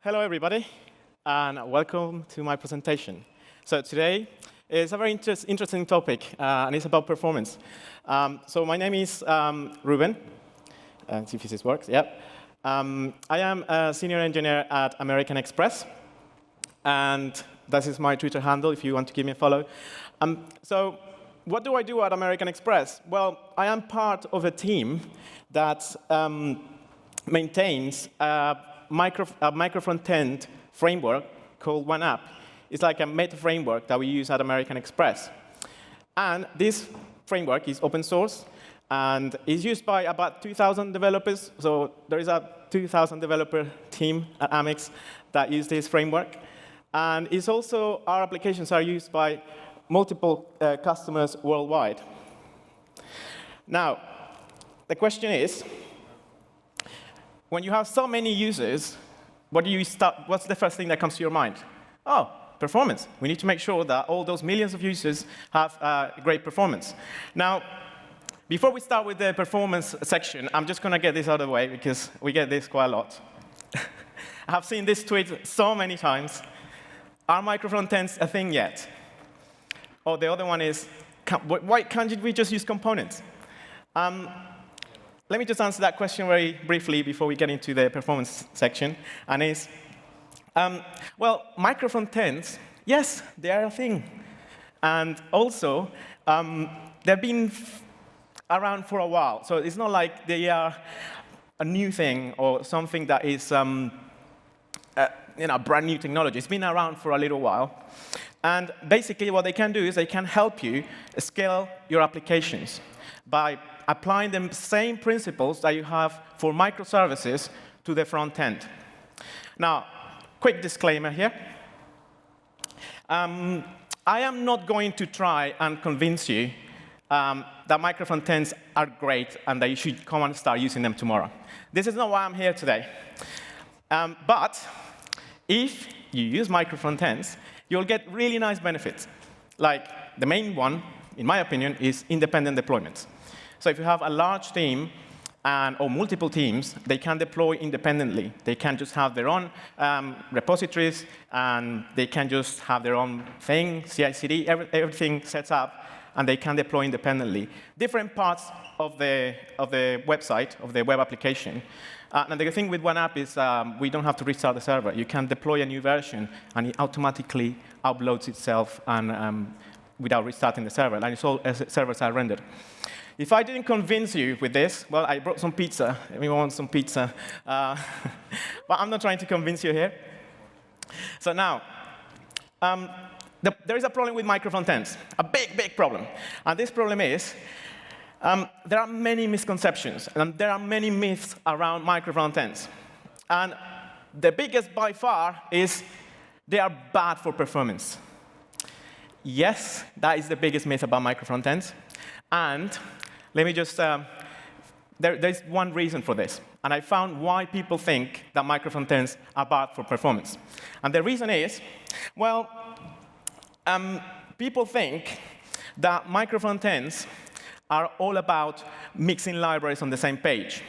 Hello, everybody, and welcome to my presentation. So today is a very interesting topic, and it's about performance. So my name is Ruben. See if this works. Yeah. I am a senior engineer at American Express, and this is my Twitter handle if you want to give me a follow. So what do I do at American Express? Well, I am part of a team that maintains a Micro-Frontends framework called OneApp. It's like a meta framework that we use at American Express. And this framework is open source and is used by about 2,000 developers. So there is a 2,000 developer team at Amex that use this framework. And it's also, our applications are used by multiple customers worldwide. Now, the question is, when you have so many users, what's the first thing that comes to your mind? Oh, performance. We need to make sure that all those millions of users have great performance. Now, before we start with the performance section, I'm just going to get this out of the way, because we get this quite a lot. I have seen this tweet so many times. Are MicroFrontends a thing yet? Or the other one is, why can't we just use components? Let me just answer that question very briefly before we get into the performance section. And is, well, MicroFrontends, yes, they are a thing. And also, they've been around for a while. So it's not like they are a new thing or something that is brand new technology. It's been around for a little while. And basically, what they can do is they can help you scale your applications by applying the same principles that you have for microservices to the front end. Now, quick disclaimer here. I am not going to try and convince you that MicroFrontends are great and that you should come and start using them tomorrow. This is not why I'm here today. But if you use MicroFrontends, you'll get really nice benefits. Like the main one, in my opinion, is independent deployments. So if you have a large team or multiple teams, they can deploy independently. They can just have their own repositories, and they can just have their own thing, CI/CD, everything set up, and they can deploy independently. Different parts of the website, of the web application. And the thing with OneApp is we don't have to restart the server. You can deploy a new version, and it automatically uploads itself and, without restarting the server. And it's all as servers are rendered. If I didn't convince you with this, well, I brought some pizza. Everyone wants some pizza. But I'm not trying to convince you here. So now, there is a problem with MicroFrontends, a big, big problem. And this problem is, there are many misconceptions, and there are many myths around MicroFrontends. And the biggest by far is they are bad for performance. Yes, that is the biggest myth about MicroFrontends. And let me just, there's one reason for this. And I found why people think that MicroFrontends are bad for performance. And the reason is, well, people think that MicroFrontends are all about mixing libraries on the same page.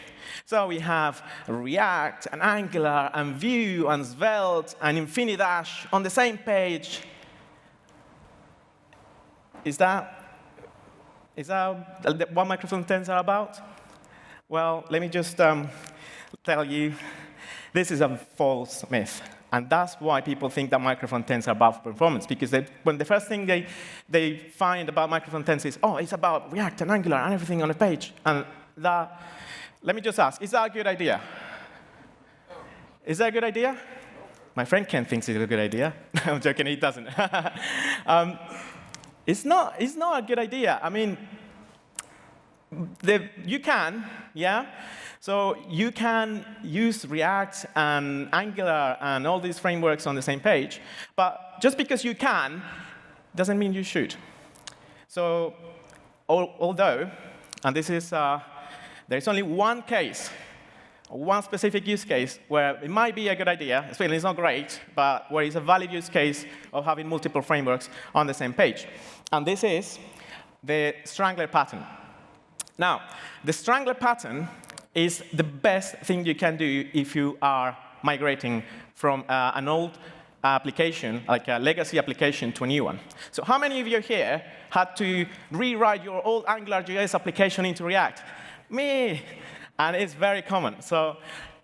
So we have React, and Angular, and Vue, and Svelte, and Infinidash on the same page. Is that what MicroFrontends are about? Well, let me just tell you, this is a false myth. And that's why people think that MicroFrontends are bad for performance. Because when the first thing they find about MicroFrontends is, oh, it's about React and Angular and everything on a page. And that, let me just ask, is that a good idea? Is that a good idea? My friend Ken thinks it's a good idea. I'm joking, he doesn't. It's not a good idea. I mean, you can, yeah? So you can use React and Angular and all these frameworks on the same page. But just because you can doesn't mean you should. So although, and this is, there's only one case, one specific use case where it might be a good idea, especially it's not great, but where it's a valid use case of having multiple frameworks on the same page. And this is the Strangler Pattern. Now, the Strangler Pattern is the best thing you can do if you are migrating from an old application, like a legacy application, to a new one. So how many of you here had to rewrite your old AngularJS application into React? Me! And it's very common. So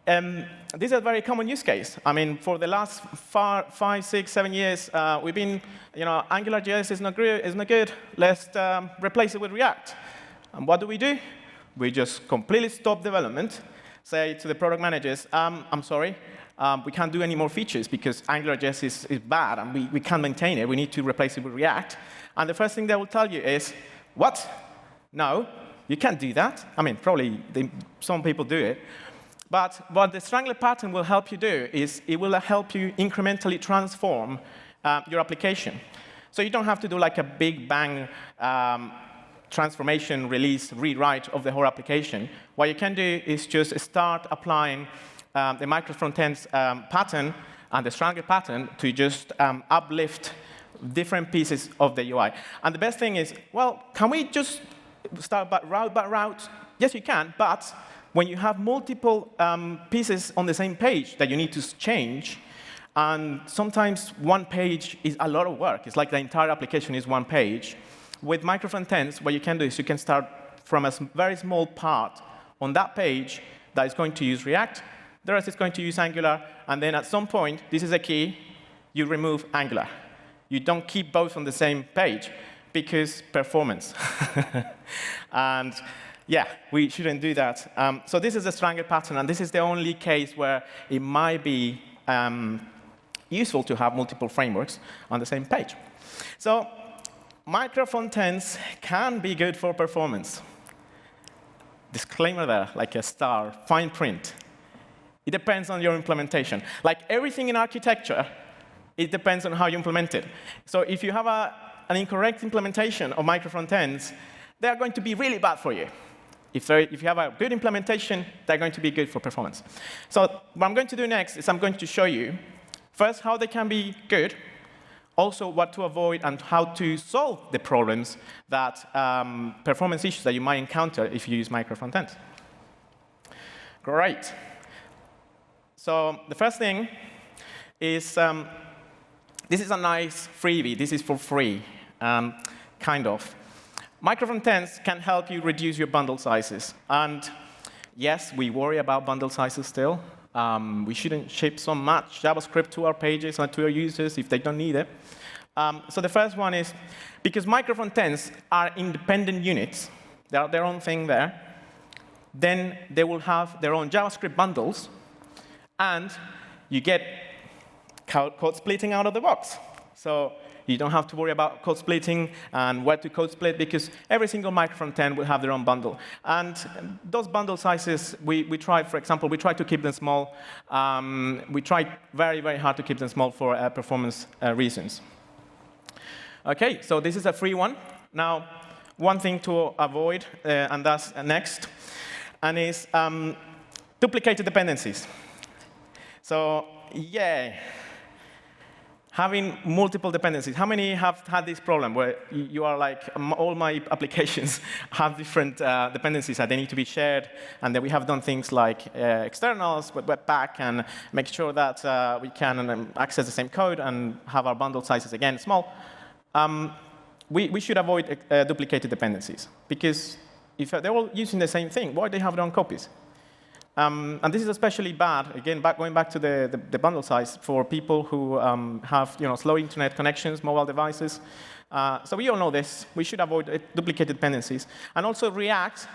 this is a very common use case. I mean, for the last 5, 6, 7 years, we've been, AngularJS is not good. Let's replace it with React. And what do? We just completely stop development, say to the product managers, I'm sorry, we can't do any more features because AngularJS is bad and we can't maintain it. We need to replace it with React. And the first thing they will tell you is, what? No, you can't do that. I mean, probably some people do it. But what the Strangler Pattern will help you do is it will help you incrementally transform your application. So you don't have to do like a big bang transformation, release, rewrite of the whole application. What you can do is just start applying the Micro-Frontends pattern and the Strangler Pattern to just uplift different pieces of the UI. And the best thing is, well, can we just start by route? Yes, you can, but when you have multiple pieces on the same page that you need to change, and sometimes one page is a lot of work. It's like the entire application is one page. With Micro-Frontends, what you can do is you can start from a very small part on that page that is going to use React. The rest is going to use Angular. And then at some point, this is a key, you remove Angular. You don't keep both on the same page because performance. And yeah, we shouldn't do that. So this is a Strangler Pattern. And this is the only case where it might be useful to have multiple frameworks on the same page. So Micro-Frontends can be good for performance. Disclaimer there, like a star, fine print. It depends on your implementation. Like everything in architecture, it depends on how you implement it. So if you have an incorrect implementation of Micro-Frontends, they are going to be really bad for you. If you have a good implementation, they're going to be good for performance. So what I'm going to do next is I'm going to show you, first, how they can be good, also what to avoid and how to solve the problems that performance issues that you might encounter if you use Micro-Frontends. Great. So the first thing is, this is a nice freebie. This is for free, kind of. Micro-Frontends can help you reduce your bundle sizes. And yes, we worry about bundle sizes still. We shouldn't ship so much JavaScript to our pages and to our users if they don't need it. So the first one is, because Micro-Frontends are independent units, they are their own thing there, then they will have their own JavaScript bundles, and you get code splitting out of the box. So you don't have to worry about code splitting and where to code split, because every single Micro-Frontend will have their own bundle. And those bundle sizes, we try, for example, we try to keep them small. We try very, very hard to keep them small for performance reasons. OK, so this is a free one. Now, one thing to avoid, and that's next, and is duplicated dependencies. So yeah. Having multiple dependencies. How many have had this problem where you are like, all my applications have different dependencies that they need to be shared, and then we have done things like externals with Webpack and make sure that we can access the same code and have our bundle sizes, again, small. We should avoid duplicated dependencies, because if they're all using the same thing, why do they have their own copies? And this is especially bad, again, going back to the bundle size, for people who have slow internet connections, mobile devices. So we all know this. We should avoid duplicated dependencies. And also React,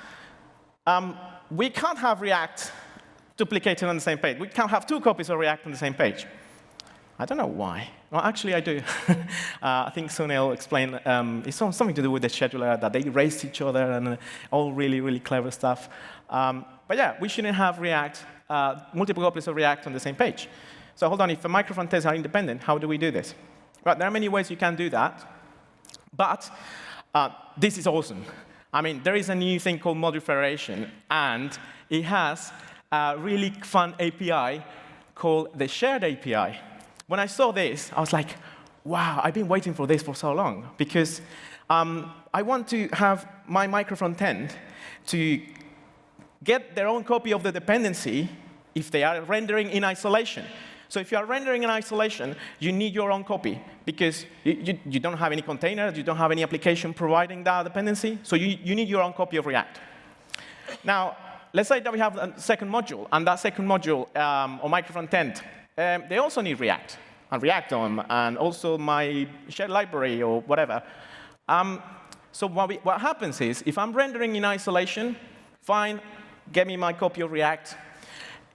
we can't have React duplicated on the same page. We can't have 2 copies of React on the same page. I don't know why. Well, actually, I do. I think Sunil will explain. It's something to do with the scheduler, that they erased each other and all really, really clever stuff. But yeah, we shouldn't have React, multiple copies of React on the same page. So hold on, if the Micro-Frontends are independent, how do we do this? Right, there are many ways you can do that. But this is awesome. I mean, there is a new thing called module federation, and it has a really fun API called the shared API. When I saw this, I was like, wow, I've been waiting for this for so long, because I want to have my Micro-Frontend to get their own copy of the dependency if they are rendering in isolation. So if you are rendering in isolation, you need your own copy, because you don't have any containers, you don't have any application providing that dependency, so you need your own copy of React. Now, let's say that we have a second module, and that second module, or Micro-Frontend, they also need React, and React DOM, and also my shared library or whatever. So what happens is, if I'm rendering in isolation, fine, get me my copy of React.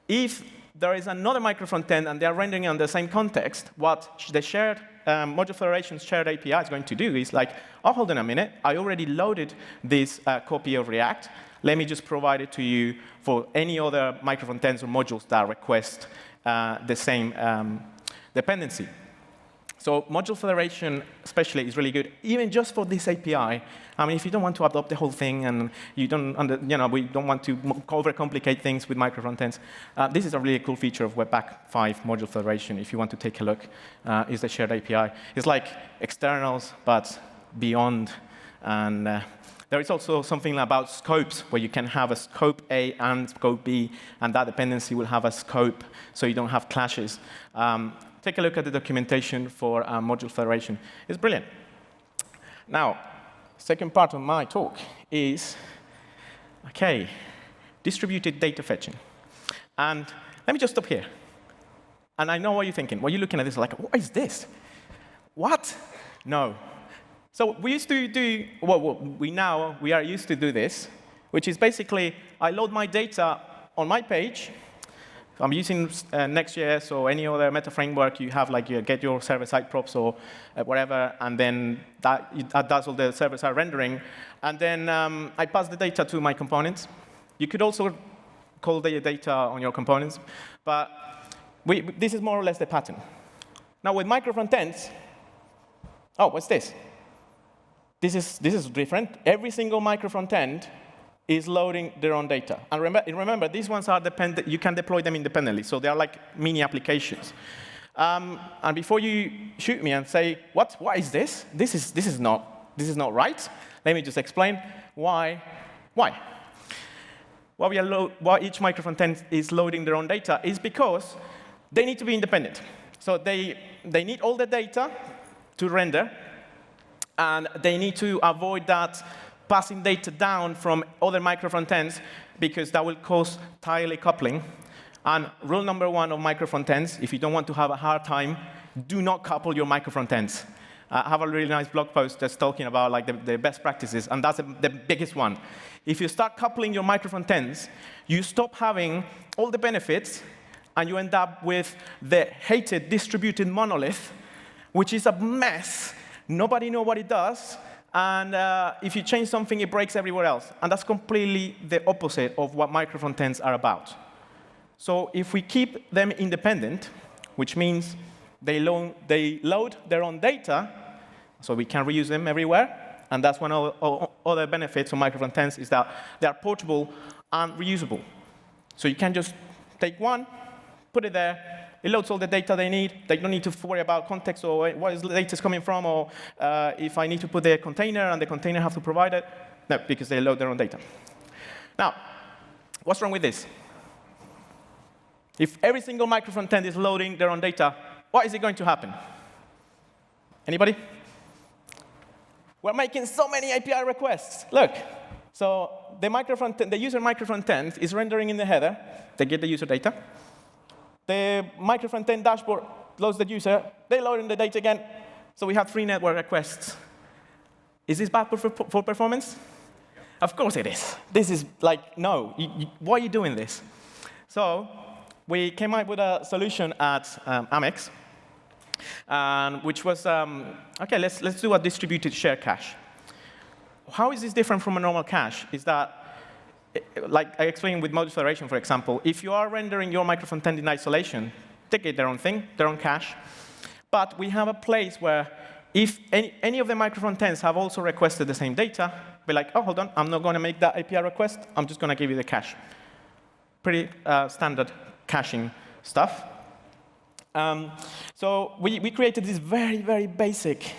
If there is another Micro-Frontend and they are rendering on the same context, what the shared module federation's shared API is going to do is like, oh, hold on a minute, I already loaded this copy of React. Let me just provide it to you for any other Micro-Frontends or modules that request the same dependency. So module federation especially is really good, even just for this API. I mean, if you don't want to adopt the whole thing and we don't want to overcomplicate things with Micro-Frontends, this is a really cool feature of Webpack 5 module federation. If you want to take a look, is the shared API. It's like externals, but beyond. And there is also something about scopes, where you can have a scope A and scope B, and that dependency will have a scope, so you don't have clashes. Take a look at the documentation for module federation. It's brilliant. Now, second part of my talk is, OK, distributed data fetching. And let me just stop here. And I know what you're thinking. What you're looking at this like, what is this? What? No. So we used to do, we are used to do this, which is basically, I load my data on my page. I'm using Next.js or any other meta framework. You have like you get your server-side props or whatever, and then that does all the server-side rendering. And then I pass the data to my components. You could also call the data on your components, but this is more or less the pattern. Now with Micro-Frontends, oh, what's this? This is different. Every single Micro-Frontend is loading their own data. And remember, these ones are dependent. You can deploy them independently, so they are like mini applications. And before you shoot me and say, what is this? This is not right. Let me just explain why. Why each Micro-Frontend is loading their own data is because they need to be independent. So they need all the data to render, and they need to avoid that passing data down from other Micro-Frontends, because that will cause tightly coupling. And rule number 1 of Micro-Frontends, if you don't want to have a hard time, do not couple your Micro-Frontends. I have a really nice blog post that's talking about like the best practices, and that's the biggest one. If you start coupling your Micro-Frontends, you stop having all the benefits, and you end up with the hated distributed monolith, which is a mess. Nobody knows what it does. And if you change something, it breaks everywhere else. And that's completely the opposite of what Micro-Frontends are about. So if we keep them independent, which means they load their own data, so we can reuse them everywhere. And that's one of the other benefits of Micro-Frontends, is that they are portable and reusable. So you can just take one, put it there. It loads all the data they need. They don't need to worry about context or where the data is coming from, or if I need to put the container and the container have to provide it. No, because they load their own data. Now, what's wrong with this? If every single Micro-Frontend is loading their own data, what is it going to happen? Anybody? We're making so many API requests. Look, so the user Micro-Frontend is rendering in the header. They get the user data. The Micro-Frontend dashboard loads the user. They load in the data again. So we have 3 network requests. Is this bad for performance? Of course it is. This is like, no. Why are you doing this? So we came up with a solution at Amex, which was, OK, let's do a distributed share cache. How is this different from a normal cache? Is that, like I explained with module federation, for example, if you are rendering your Micro-Frontend in isolation, they get their own thing, their own cache. But we have a place where if any of the Micro-Frontends have also requested the same data, be like, oh, hold on, I'm not going to make that API request. I'm just going to give you the cache. Pretty standard caching stuff. So we created this very, very basic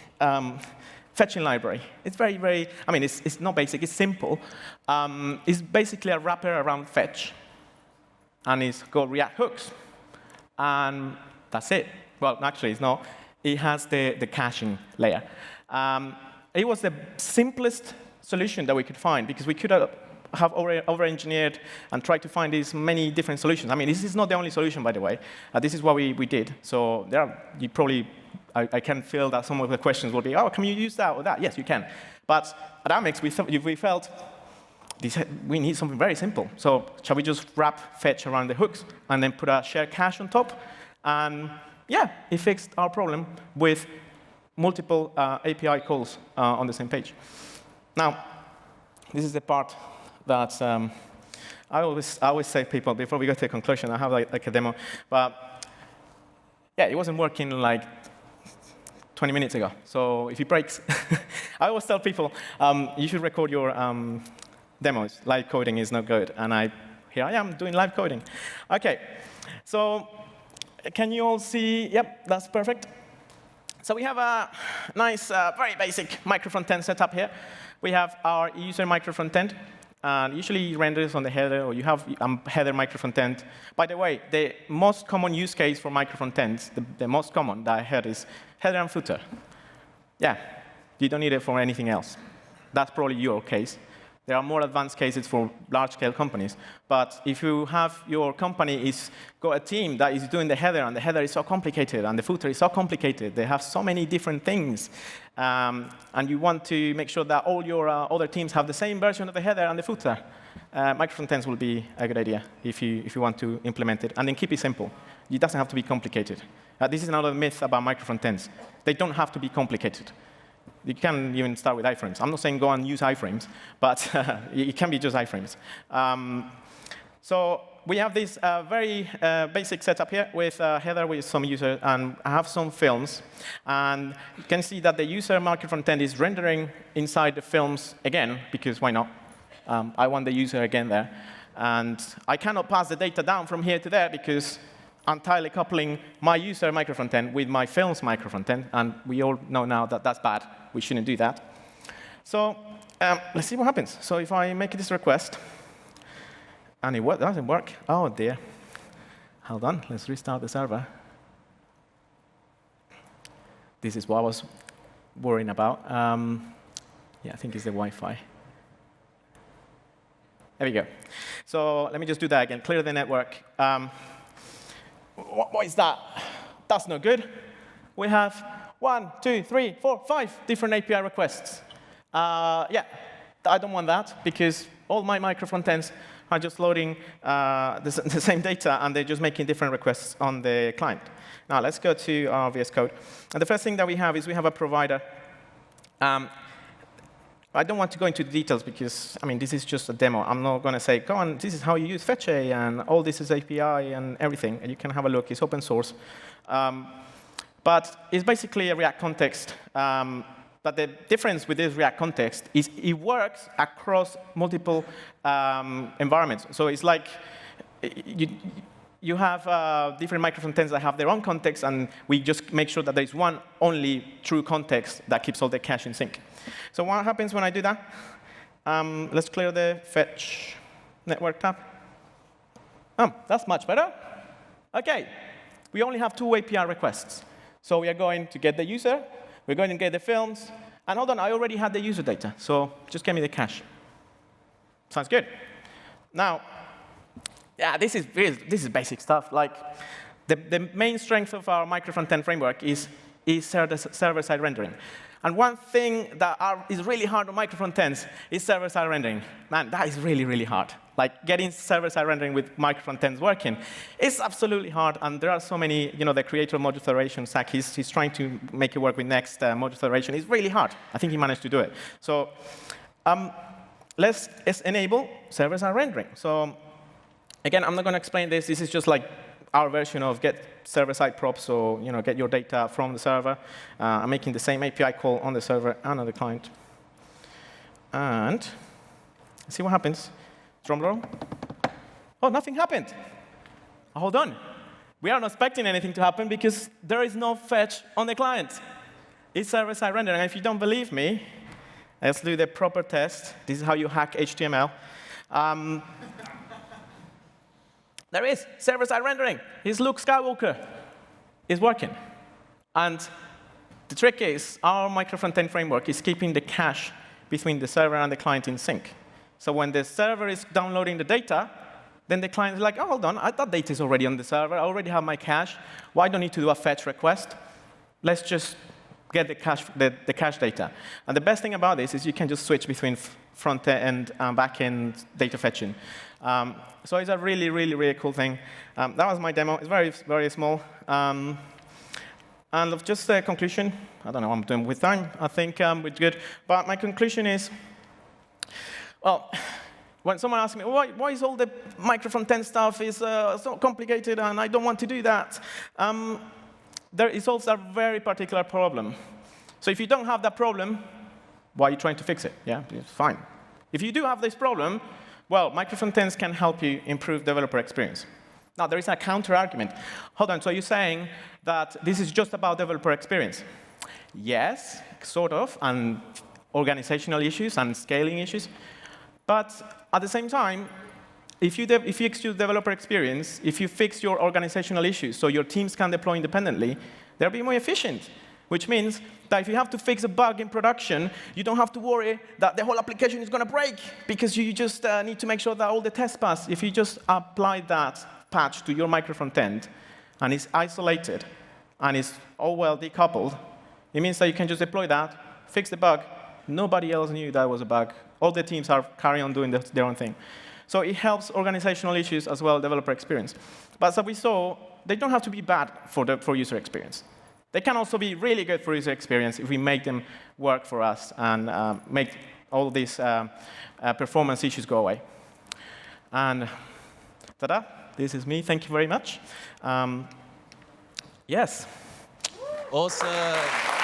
fetching library. It's very, very, I mean, it's not basic, it's simple. It's basically a wrapper around fetch. and it's got React hooks. And that's it. Well, actually, it's not. It has the caching layer. It was the simplest solution that we could find, because we could have over-engineered and tried to find these many different solutions. I mean, this is not the only solution, by the way. This is what we did. So there are, you probably, I can feel that some of the questions will be, oh, can you use that or that? Yes, you can. But at Amex, we felt we need something very simple. So shall we just wrap fetch around the hooks and then put a shared cache on top? And yeah, it fixed our problem with multiple API calls on the same page. Now, this is the part that I always say to people, before we go to the conclusion, I have like a demo. But yeah, it wasn't working like 20 minutes ago. So if it breaks, I always tell people, you should record your demos. Live coding is not good. And here I am doing live coding. OK, so can you all see? Yep, that's perfect. So we have a nice, very basic micro-frontend setup here. We have our user micro-frontend. And usually it renders on the header, or you have header micro-frontend. By the way, the most common use case for micro-frontends, the most common that I heard is header and footer. Yeah, you don't need it for anything else. That's probably your case. There are more advanced cases for large-scale companies. But if you have your company got a team that is doing the header, and the header is so complicated, and the footer is so complicated, they have so many different things, and you want to make sure that all your other teams have the same version of the header and the footer, micro-frontends will be a good idea if you want to implement it. And then keep it simple. It doesn't have to be complicated. This is another myth about micro-frontends. They don't have to be complicated. You can even start with iframes. I'm not saying go and use iframes, but it can be just iframes. So we have this very basic setup here with a header with some user, and I have some films. And you can see that the user micro-frontend is rendering inside the films again, because why not? I want the user again there. And I cannot pass the data down from here to there, because I'm entirely coupling my user micro-frontend with my films micro-frontend, and we all know now that that's bad. We shouldn't do that. So let's see what happens. So if I make this request, and it doesn't work, oh dear. Hold on, let's restart the server. This is what I was worrying about. Yeah, I think it's the Wi-Fi. There we go. So let me just do that again. Clear the network. What is that? That's no good. We have 1, 2, 3, 4, 5 different API requests. Yeah, I don't want that, because all my micro-frontends are just loading the same data, and they're just making different requests on the client. Now, let's go to our VS Code. And the first thing that we have is we have a provider. I don't want to go into the details, because, I mean, this is just a demo. I'm not going to say, go on, this is how you use Fetch, and all this is API and everything. And you can have a look. It's open source. But it's basically a React context. But the difference with this React context is it works across multiple environments. So it's like you have different micro-frontends that have their own context, and we just make sure that there's one only true context that keeps all the cache in sync. So what happens when I do that? Let's clear the fetch network tab. That's much better. OK, we only have 2 API requests. So we are going to get the user. We're going to get the films. And hold on, I already had the user data. So just give me the cache. Sounds good. Now, yeah, this is basic stuff. Like, the main strength of our micro-frontend framework is server-side rendering. And one thing that is really hard on micro-frontends is server-side rendering. Man, that is really, really hard. Like, getting server-side rendering with micro-frontends working is absolutely hard. And there are so many, the creator of module federation, Zach, he's trying to make it work with Next module federation. It's really hard. I think he managed to do it. So let's enable server-side rendering. So again, I'm not going to explain this. This is just like our version of get server-side props, so get your data from the server. I'm making the same API call on the server and on the client. And see what happens. Drum roll. Oh, nothing happened. Hold on. We are not expecting anything to happen, because there is no fetch on the client. It's server-side rendering. And if you don't believe me, let's do the proper test. This is how you hack HTML. there is server-side rendering. Here's Luke Skywalker. It's working. And the trick is, our micro-frontend framework is keeping the cache between the server and the client in sync. So when the server is downloading the data, then the client is like, oh, hold on, that data is already on the server. I already have my cache. Why do I need to do a fetch request? Let's just get the cache data. And the best thing about this is you can just switch between front-end and back-end data fetching. So it's a really, really, really cool thing. That was my demo. It's very, very small. And just a conclusion. I don't know what I'm doing with time. I think we're good. But my conclusion is, well, when someone asks me, why is all the micro-frontend stuff is so complicated and I don't want to do that, it solves a very particular problem. So if you don't have that problem, why are you trying to fix it? Yeah, it's fine. If you do have this problem, well, micro-frontends can help you improve developer experience. Now, there is a counter-argument. Hold on, so you're saying that this is just about developer experience? Yes, sort of, and organizational issues and scaling issues. But at the same time, if you exclude developer experience, if you fix your organizational issues so your teams can deploy independently, they'll be more efficient. Which means that if you have to fix a bug in production, you don't have to worry that the whole application is going to break, because you just need to make sure that all the tests pass. If you just apply that patch to your micro-frontend, and it's isolated, and it's all well decoupled, it means that you can just deploy that, fix the bug. Nobody else knew that was a bug. All the teams are carrying on doing their own thing. So it helps organizational issues as well, developer experience. But as we saw, they don't have to be bad for user experience. They can also be really good for user experience if we make them work for us and make all these performance issues go away. And ta-da, this is me. Thank you very much. Yes. Awesome.